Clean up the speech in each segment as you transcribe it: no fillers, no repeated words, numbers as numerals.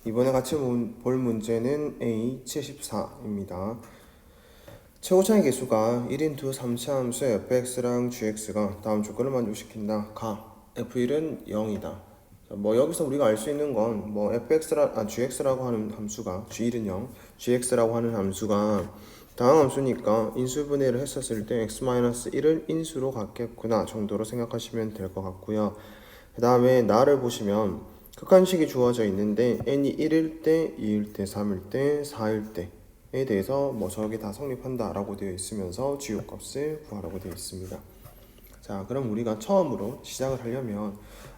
이번에 같이 볼 문제는 A74입니다. 최고차의 개수가 1인 두 3차 함수 fx랑 gx가 다음 조건을 만족시킨다. 가 f1은 0이다. 여기서 우리가 알 수 있는 건 gx라고 하는 함수가 g1은 0, gx라고 하는 함수가 다음 함수니까 인수분해를 했었을 때 x-1을 인수로 갖겠구나 정도로 생각하시면 될 것 같고요. 그 다음에 나를 보시면 극한식이 주어져 있는데 n이 1일 때, 2일 때, 3일 때, 4일 때에 대해서 저게 다 성립한다 라고 되어 있으면서 지효값을 구하라고 되어 있습니다. 자, 그럼 우리가 처음으로 시작을 하려면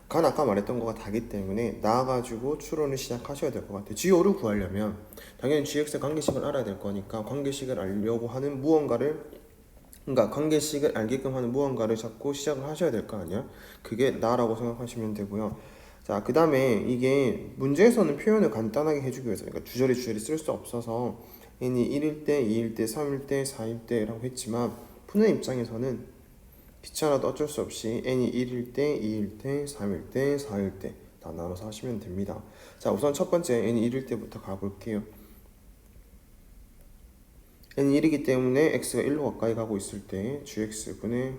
간 아까 말했던 거가 다기 때문에 나와가지고 추론을 시작하셔야 될 것 같아요. GO를 구하려면 당연히 GX의 관계식을 알아야 될 거니까 관계식을 알려고 하는 그러니까 관계식을 알게끔 하는 무언가를 잡고 시작을 하셔야 될 거 아니야? 그게 나라고 생각하시면 되고요. 자, 그 다음에 이게 문제에서는 표현을 간단하게 해주기 위해서, 그러니까 주저리 쓸 수 없어서 n이 1일 때, 2일 때, 3일 때, 4일 때라고 했지만 푸는 입장에서는 귀찮아도 어쩔 수 없이 n이 1일 때, 2일 때, 3일 때, 4일 때 다 나눠서 하시면 됩니다. 자, 우선 첫 번째 n이 1일 때부터 가볼게요. n이 1이기 때문에 x가 1로 가까이 가고 있을 때 gx분의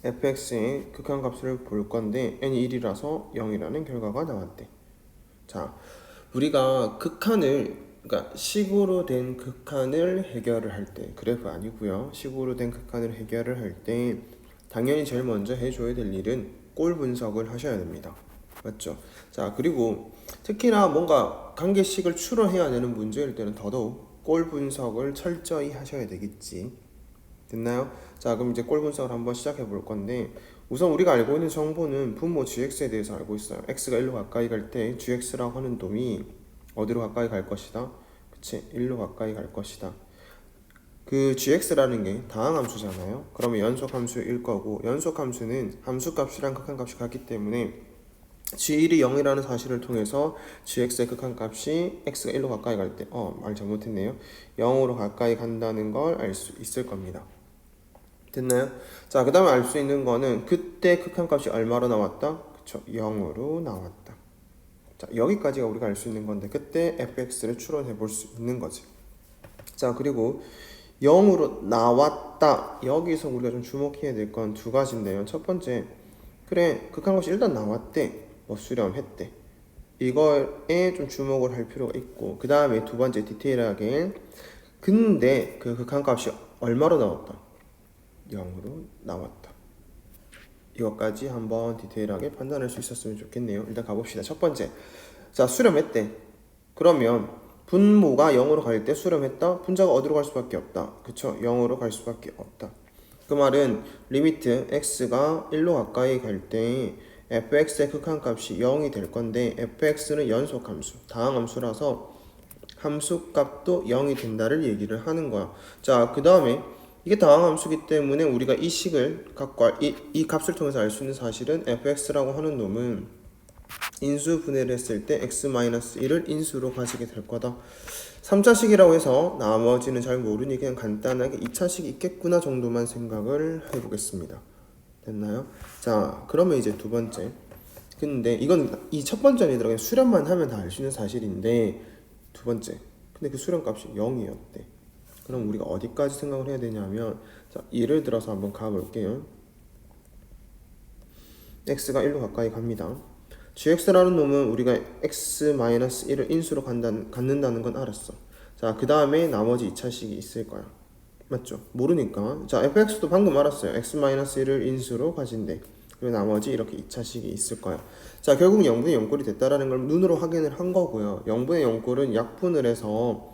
fx의 극한값을 볼 건데 n이 1이라서 0이라는 결과가 나왔대. 자, 우리가 그러니까 식으로 된 극한을 해결을 할 때, 그래프 아니고요. 식으로 된 극한을 해결을 할 때 당연히 제일 먼저 해줘야 될 일은 꼴 분석을 하셔야 됩니다. 맞죠? 자, 그리고 특히나 뭔가 관계식을 추론해야 되는 문제일 때는 더더욱 꼴 분석을 철저히 하셔야 되겠지. 됐나요? 자, 그럼 이제 꼴 분석을 한번 시작해 볼 건데 우선 우리가 알고 있는 정보는 분모 gx에 대해서 알고 있어요. x가 1로 가까이 갈 때 gx라고 하는 놈이 어디로 가까이 갈 것이다? 그치? 1로 가까이 갈 것이다. 그 gx라는 게 다항함수잖아요. 그러면 연속함수일 거고 연속함수는 함수값이랑 극한값이 같기 때문에 g1이 0이라는 사실을 통해서 gx의 극한값이 x가 1로 가까이 갈 때 말 잘못했네요. 0으로 가까이 간다는 걸 알 수 있을 겁니다. 됐나요? 자, 그 다음에 알 수 있는 거는 그때 극한값이 얼마로 나왔다? 그쵸, 0으로 나왔다. 자, 여기까지가 우리가 알 수 있는 건데 그때 fx를 추론해 볼 수 있는 거지. 자, 그리고 0으로 나왔다. 여기서 우리가 좀 주목해야 될 건 두 가지인데요. 첫 번째, 그래, 극한값이 일단 나왔대. 수렴했대. 이거에 좀 주목을 할 필요가 있고, 그 다음에 두 번째 디테일하게, 근데 그 극한값이 얼마로 나왔다? 0으로 나왔다. 이것까지 한번 디테일하게 판단할 수 있었으면 좋겠네요. 일단 가봅시다. 첫 번째, 자, 수렴했대. 그러면 분모가 0으로 갈 때 수렴했다? 분자가 어디로 갈 수밖에 없다. 그쵸? 0으로 갈 수밖에 없다. 그 말은 리미트 x가 1로 가까이 갈 때 fx의 극한값이 0이 될 건데 fx는 연속함수, 다항함수라서 함수값도 0이 된다를 얘기를 하는 거야. 자, 그 다음에 이게 다항함수기 때문에 우리가 이 식을 갖고 이 값을 통해서 알 수 있는 사실은 fx라고 하는 놈은 인수 분해를 했을 때 x-1을 인수로 가지게 될 거다. 3차식이라고 해서 나머지는 잘 모르니 그냥 간단하게 2차식이 있겠구나 정도만 생각을 해보겠습니다. 됐나요? 자, 그러면 이제 두 번째. 근데 이건 이 첫 번째 아니더라도 수렴만 하면 다 알 수 있는 사실인데 두 번째. 근데 그 수렴값이 0이었대. 그럼 우리가 어디까지 생각을 해야 되냐면 자, 예를 들어서 한번 가볼게요. x가 1로 가까이 갑니다. gx라는 놈은 우리가 x-1을 인수로 갖는다는 건 알았어. 자, 그 다음에 나머지 2차식이 있을 거야. 맞죠? 모르니까. 자, fx도 방금 알았어요. x-1을 인수로 가진대. 그리고 나머지 이렇게 2차식이 있을 거야. 자, 결국 0분의 0꼴이 됐다라는 걸 눈으로 확인을 한 거고요. 0분의 0꼴은 약분을 해서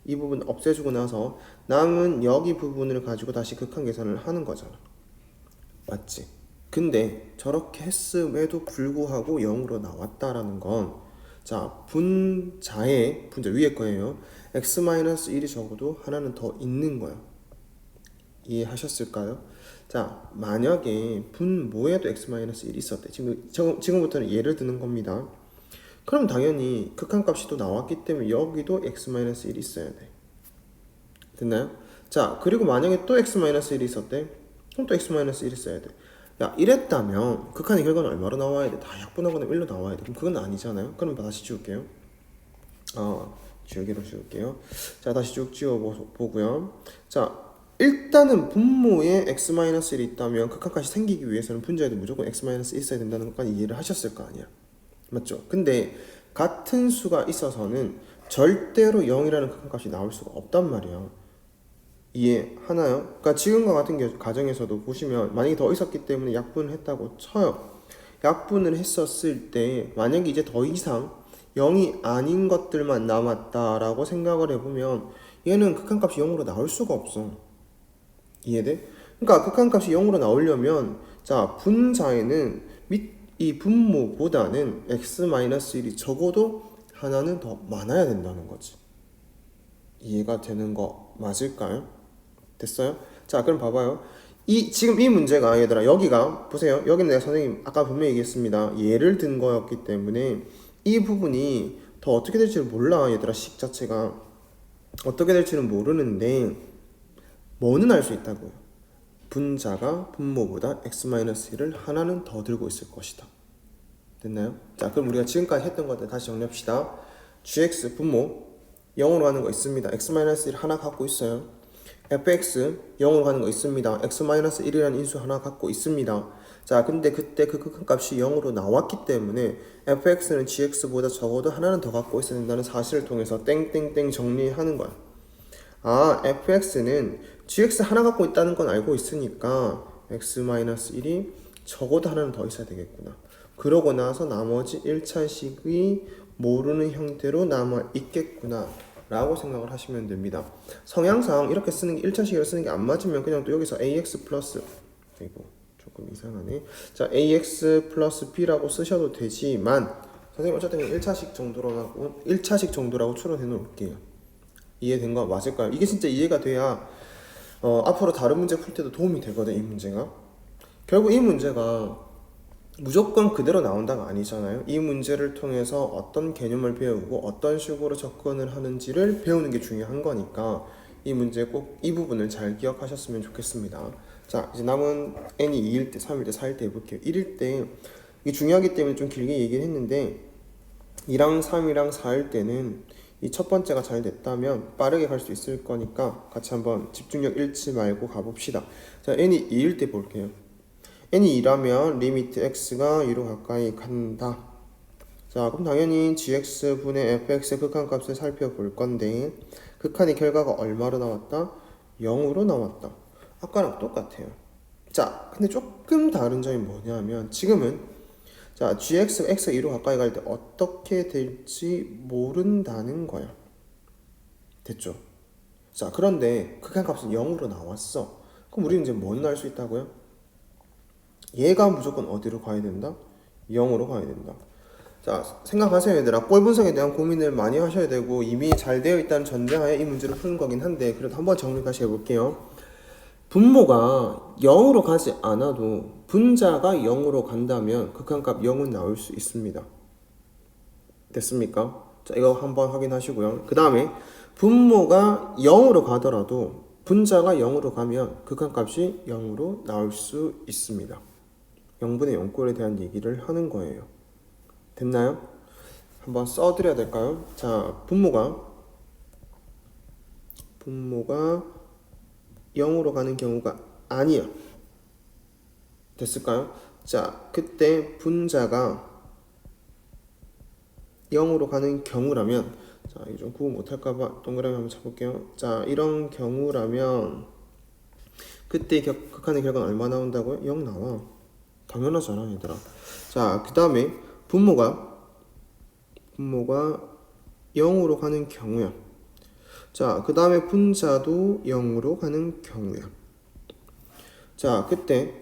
이 부분 없애주고 나서 남은 여기 부분을 가지고 다시 극한 계산을 하는 거잖아. 맞지? 근데 저렇게 했음에도 불구하고 0으로 나왔다라는 건 자, 분자 위에 거예요. x-1이 적어도 하나는 더 있는 거야. 이해하셨을까요? 자, 만약에 분모에도 x-1이 있었대. 지금부터는 예를 드는 겁니다. 그럼 당연히 극한값이 또 나왔기 때문에 여기도 x-1이 있어야 돼. 됐나요? 자, 그리고 만약에 또 x-1이 있었대. 그럼 또 x-1이 있어야 돼. 야 이랬다면 극한의 결과는 얼마로 나와야 돼? 다 약분하거나 1로 나와야 돼. 그럼 그건 아니잖아요. 그럼 다시 지울게요. 지우기로 지울게요. 자 다시 쭉 지워보고요. 자 일단은 분모에 x-1이 있다면 극한까지 생기기 위해서는 분자에도 무조건 x-1 있어야 된다는 것까지 이해를 하셨을 거 아니야. 맞죠? 근데 같은 수가 있어서는 절대로 0이라는 극한값이 나올 수가 없단 말이야. 이해하나요? 그러니까 지금과 같은 가정에서도 보시면 만약에 더 있었기 때문에 약분을 했다고 쳐요. 약분을 했었을 때 만약에 이제 더 이상 0이 아닌 것들만 남았다라고 생각을 해보면 얘는 극한값이 0으로 나올 수가 없어. 이해돼? 그러니까 극한값이 0으로 나오려면 자 분자에는 이 분모보다는 x-1이 적어도 하나는 더 많아야 된다는 거지. 이해가 되는 거 맞을까요? 됐어요? 자 그럼 봐봐요. 지금 이 문제가 얘들아 여기가 보세요. 여기는 내가 선생님 아까 분명히 얘기했습니다. 예를 든 거였기 때문에 이 부분이 더 어떻게 될지를 몰라 얘들아. 식 자체가 어떻게 될지는 모르는데 뭐는 알 수 있다고요. 분자가 분모보다 x-1을 하나는 더 들고 있을 것이다. 됐나요? 자 그럼 우리가 지금까지 했던 것들 다시 정리합시다. gx 분모 0으로 가는 거 있습니다. x-1 하나 갖고 있어요. fx 0으로 가는 거 있습니다. x-1이라는 인수 하나 갖고 있습니다. 자 근데 그때 그 극한값이 0으로 나왔기 때문에 fx는 gx보다 적어도 하나는 더 갖고 있어야 된다는 사실을 통해서 땡땡땡 정리하는 거야. fx는 gx 하나 갖고 있다는 건 알고 있으니까 x-1이 적어도 하나는 더 있어야 되겠구나. 그러고 나서 나머지 1차식이 모르는 형태로 남아 있겠구나 라고 생각을 하시면 됩니다. 성향상 이렇게 쓰는 게 1차식으로 쓰는 게 안 맞으면 그냥 또 여기서 ax 플러스 이거 조금 이상하네. 자 ax 플러스 b라고 쓰셔도 되지만 선생님 어쨌든 1차식 정도라고 추론해 놓을게요. 이해된 거 맞을까요? 이게 진짜 이해가 돼야 앞으로 다른 문제 풀 때도 도움이 되거든. 이 문제가 결국 이 문제가 무조건 그대로 나온다가 아니잖아요. 이 문제를 통해서 어떤 개념을 배우고 어떤 식으로 접근을 하는지를 배우는 게 중요한 거니까 이 문제 꼭 이 부분을 잘 기억하셨으면 좋겠습니다. 자 이제 남은 n이 2일 때, 3일 때, 4일 때 해볼게요. 1일 때 이게 중요하기 때문에 좀 길게 얘기를 했는데 2랑 3이랑 4일 때는 이 첫 번째가 잘 됐다면 빠르게 갈 수 있을 거니까 같이 한번 집중력 잃지 말고 가봅시다. 자 n이 2일 때 볼게요. n이 2라면 리미트 x가 2로 가까이 간다. 자 그럼 당연히 gx분의 fx의 극한값을 살펴볼 건데 극한의 결과가 얼마로 나왔다? 0으로 나왔다. 아까랑 똑같아요. 자 근데 조금 다른 점이 뭐냐면 지금은 자 gx가 x가 2로 가까이 갈 때 어떻게 될지 모른다는 거야. 됐죠? 자 그런데 극한값은 0으로 나왔어. 그럼 우리는 이제 뭐는 알 수 있다고요? 얘가 무조건 어디로 가야 된다? 0으로 가야 된다. 자 생각하세요 얘들아. 꼴 분석에 대한 고민을 많이 하셔야 되고 이미 잘 되어 있다는 전제하에 이 문제를 푸는 거긴 한데 그래도 한번 정리 다시 해볼게요. 분모가 0으로 가지 않아도 분자가 0으로 간다면 극한값 0은 나올 수 있습니다. 됐습니까? 자 이거 한번 확인하시고요. 그 다음에 분모가 0으로 가더라도 분자가 0으로 가면 극한값이 0으로 나올 수 있습니다. 0분의 0꼴에 대한 얘기를 하는 거예요. 됐나요? 한번 써드려야 될까요? 자 분모가 0으로 가는 경우가 아니야. 됐을까요? 자 그때 분자가 0으로 가는 경우라면 자 이거 좀 구분 못할까봐 동그라미 한번 쳐볼게요. 자 이런 경우라면 그때 극한의 결과는 얼마 나온다고요? 0 나와. 당연하잖아 얘들아. 자 그 다음에 분모가 0으로 가는 경우야. 자 그 다음에 분자도 0으로 가는 경우야. 자 그때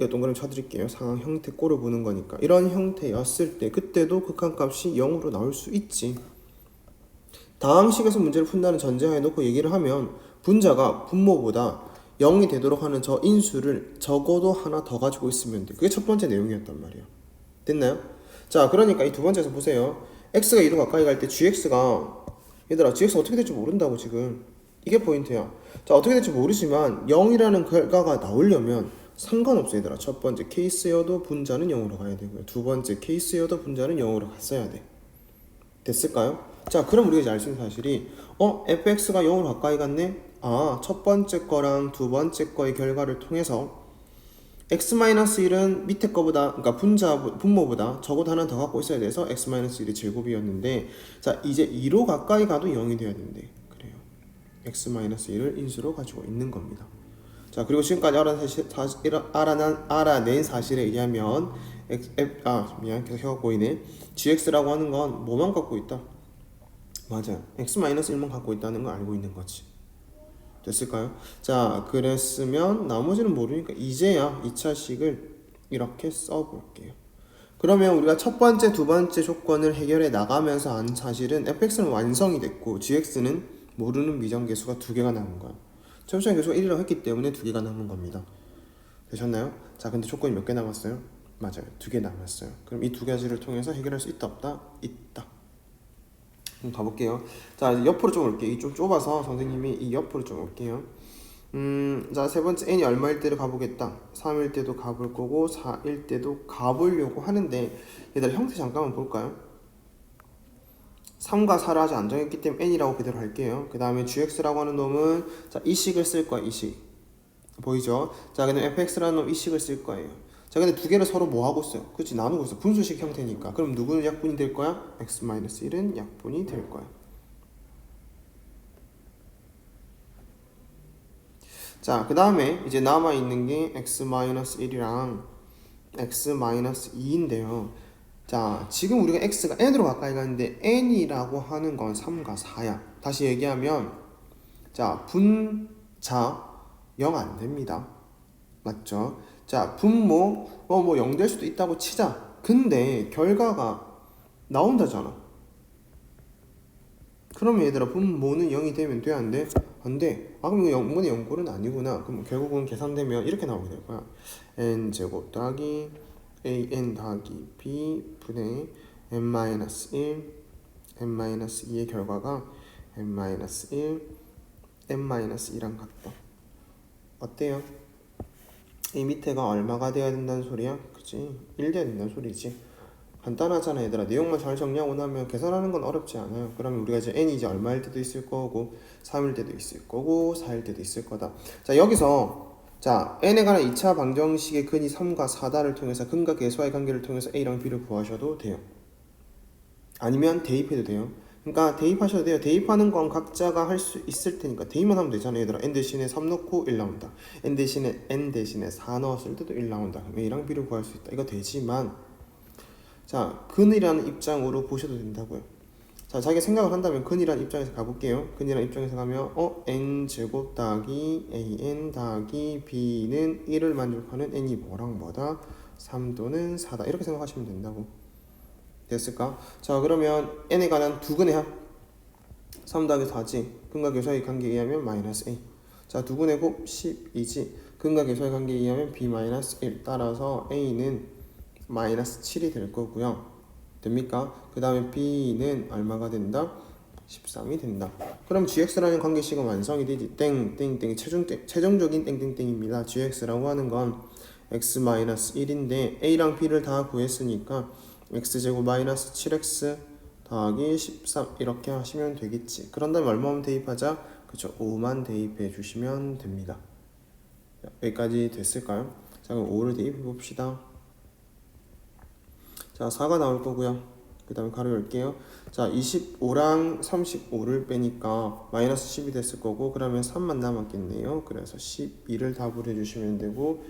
이거 동그라미 쳐드릴게요. 상황 형태 꼴을 보는 거니까 이런 형태였을 때 그때도 극한값이 0으로 나올 수 있지. 다음 식에서 문제를 푼다는 전제하에 놓고 얘기를 하면 분자가 분모보다 0이 되도록 하는 저 인수를 적어도 하나 더 가지고 있으면 돼. 그게 첫 번째 내용이었단 말이에요. 됐나요? 자 그러니까 이 두 번째에서 보세요. x가 2로 가까이 갈 때 gx가 얘들아 gx가 어떻게 될지 모른다고 지금. 이게 포인트야. 자 어떻게 될지 모르지만 0이라는 결과가 나오려면 상관없어 얘들아. 첫 번째 케이스여도 분자는 0으로 가야 되고요. 두 번째 케이스여도 분자는 0으로 갔어야 돼. 됐을까요? 자, 그럼 우리가 이제 알 수 있는 사실이 fx가 0으로 가까이 갔네? 아, 첫 번째 거랑 두 번째 거의 결과를 통해서 x-1은 밑에 거보다, 그러니까 분모보다 적어도 하나 더 갖고 있어야 돼서 x-1이 제곱이었는데, 자, 이제 2로 가까이 가도 0이 돼야 된대. 그래요. x-1을 인수로 가지고 있는 겁니다. 자, 그리고 지금까지 알아낸 사실에 의하면 계속 혀가 꼬이네. gx라고 하는 건 뭐만 갖고 있다? 맞아요. x-1만 갖고 있다는 걸 알고 있는 거지. 됐을까요? 자, 그랬으면 나머지는 모르니까 이제야 2차식을 이렇게 써볼게요. 그러면 우리가 첫 번째, 두 번째 조건을 해결해 나가면서 안 사실은 fx는 완성이 됐고 gx는 모르는 미정계수가 두 개가 남은 거야. 최소한 계수가 1이라고 했기 때문에 두 개가 남은 겁니다. 되셨나요? 자, 근데 조건이 몇 개 남았어요? 맞아요. 두 개 남았어요. 그럼 이 두 가지를 통해서 해결할 수 있다, 없다? 있다. 그럼 가볼게요. 자, 옆으로 좀 올게요. 이 좀 좁아서 선생님이 이 옆으로 좀 올게요. 자, 세 번째 n이 얼마일 때를 가보겠다. 3일 때도 가볼 거고 4일 때도 가보려고 하는데 얘들아 형태 잠깐만 볼까요? 3과 4를 아직 안 정했기 때문에 n이라고 그대로 할게요. 그 다음에 gx라고 하는 놈은 자, 이 식을 쓸 거야. 이 식 보이죠? 자, 그다음 fx라는 놈 이 식을 쓸 거예요. 자, 근데 두 개를 서로 뭐 하고 있어요? 그렇지, 나누고 있어. 분수식 형태니까. 그럼 누구는 약분이 될 거야? x-1은 약분이 될 거야. 자, 그 다음에 이제 남아있는 게 x-1이랑 x-2인데요. 자, 지금 우리가 x가 n으로 가까이 가는데 n이라고 하는 건 3과 4야. 다시 얘기하면 자, 분자 0 안 됩니다. 맞죠? 자, 분모 뭐 0 될 수도 있다고 치자. 근데 결과가 나온다잖아. 그러면 얘들아 분모는 0이 되면 돼? 안 돼? 안 돼. 아, 그럼 이거 0분의 0꼴은 아니구나. 그럼 결국은 계산되면 이렇게 나오게 될 거야. n제곱 더하기 an 더하기 b 분의 n-1 n-2의 결과가 n-1 n-2랑 같다. 어때요? 이 밑에가 얼마가 돼야 된다는 소리야? 그치? 1 돼야 된다는 소리지. 간단하잖아 얘들아. 내용만 잘 정리하고 나면 계산하는 건 어렵지 않아요. 그러면 우리가 이제 n이 이제 얼마일 때도 있을 거고 3일 때도 있을 거고 4일 때도 있을 거다. 자, 여기서 자, n에 관한 2차 방정식의 근이 3과 4다를 통해서 근과 계수와의 관계를 통해서 a랑 b를 구하셔도 돼요. 아니면 대입해도 돼요. 그러니까 대입하셔도 돼요. 대입하는 건 각자가 할 수 있을 테니까 대입만 하면 되잖아 얘들아. n 대신에 3 넣고 1 나온다. n 대신에 4 넣었을 때도 1 나온다. 그럼 a랑 b를 구할 수 있다. 이거 되지만 자, 근이라는 입장으로 보셔도 된다고요. 자, 자기가 생각을 한다면 근이라는 입장에서 가볼게요. 근이라는 입장에서 가면 n제곱 더하기 an 더하기 b는 1을 만족하는 n이 뭐랑 뭐다? 3도는 4다. 이렇게 생각하시면 된다고. 됐을까? 자, 그러면 n에 관한 두 근의 합 3 더하기 4지. 근과 계수의 관계에 의하면 마이너스 a. 자, 두 근의 곱 12지. 근과 계수의 관계에 의하면 b 마이너스 1. 따라서 a는 마이너스 7이 될 거고요. 됩니까? 그 다음에 b는 얼마가 된다? 13이 된다. 그럼 gx라는 관계식은 완성이 되지. 땡땡땡 최종적인 땡땡땡입니다. gx라고 하는 건 x-1인데 a랑 b를 다 구했으니까 x제곱 마이너스 7x 더하기 13 이렇게 하시면 되겠지. 그런 다음에 얼마만 대입하자? 그쵸, 5만 대입해 주시면 됩니다. 여기까지 됐을까요? 자, 그럼 5를 대입해 봅시다. 자, 4가 나올 거고요. 그 다음에 가로 열게요. 자, 25랑 35를 빼니까 마이너스 10이 됐을 거고, 그러면 3만 남았겠네요. 그래서 12를 답을 해주시면 되고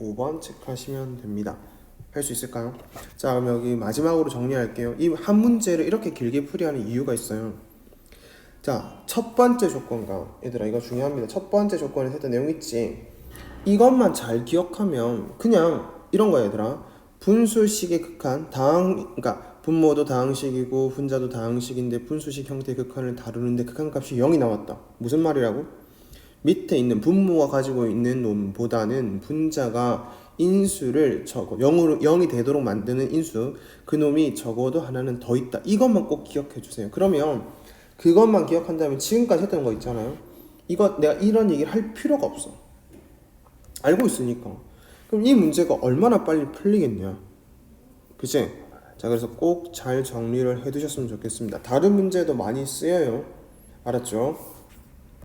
5번 체크하시면 됩니다. 할 수 있을까요? 자, 그럼 여기 마지막으로 정리할게요. 이 한 문제를 이렇게 길게 풀이하는 이유가 있어요. 자, 첫 번째 조건과 얘들아 이거 중요합니다. 첫 번째 조건에서 했던 내용 있지? 이것만 잘 기억하면 그냥 이런 거야 얘들아. 분수식의 극한 그러니까 분모도 다항식이고 분자도 다항식인데 분수식 형태의 극한을 다루는데 극한값이 0이 나왔다. 무슨 말이라고? 밑에 있는 분모가 가지고 있는 놈보다는 분자가 인수를 0이 되도록 만드는 인수, 그 놈이 적어도 하나는 더 있다. 이것만 꼭 기억해 주세요. 그러면 그것만 기억한다면 지금까지 했던 거 있잖아요. 이거 내가 이런 얘기를 할 필요가 없어. 알고 있으니까. 그럼 이 문제가 얼마나 빨리 풀리겠냐, 그치? 자, 그래서 꼭 잘 정리를 해 두셨으면 좋겠습니다. 다른 문제도 많이 쓰여요. 알았죠?